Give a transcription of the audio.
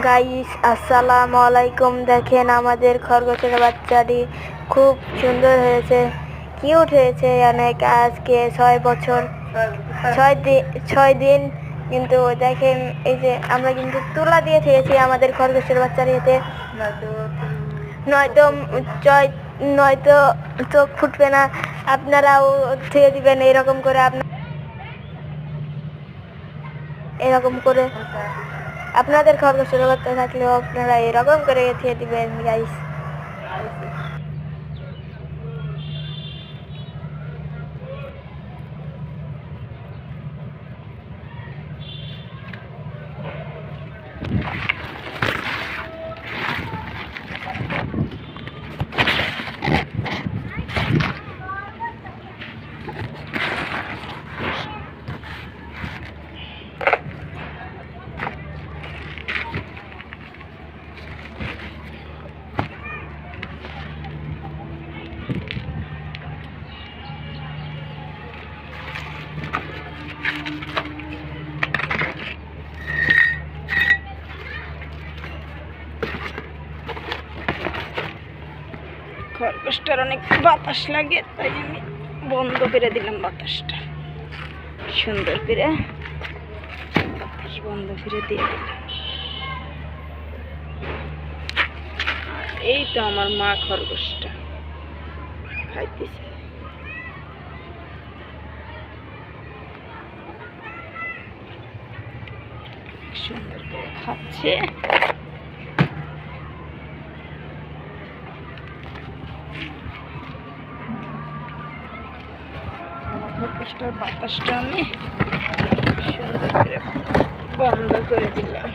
Guys আসসালামু আলাইকুম। দেখেন আমাদের খরগোশের বাচ্চাটি খুব সুন্দর হয়েছে, কিউট হয়েছে অনেক। আজকে 6 বছর 6 দিন। কিন্তু দেখেন এই যে আমরা কিন্তু তুলা দিয়ে থেয়েছি আমাদের খরগোশের বাচ্চাটিতে, নয়তো নয়তো চোখ ফুটবে না। আপনারাও থেয়ে দিবেন এরকম করে, এরকম করে আপনাদের খরগোশের বাচ্চা থাকলেও আপনারা এরকম করে এথিয়ে দিবেন গাইস। খরগোশটার অনেক বাতাস লাগে, তাই আমি বন্ধ করে দিলাম বাতাসটা। সুন্দর করে বাতাস বন্ধ করে দিয়ে দিলাম। এই তো আমার মা খরগোশটা খাইতেছে, সুন্দর করে খাচ্ছে। খরগোশটার বাতাসটা আমি সুন্দর করে বন্ধ করে দিলাম।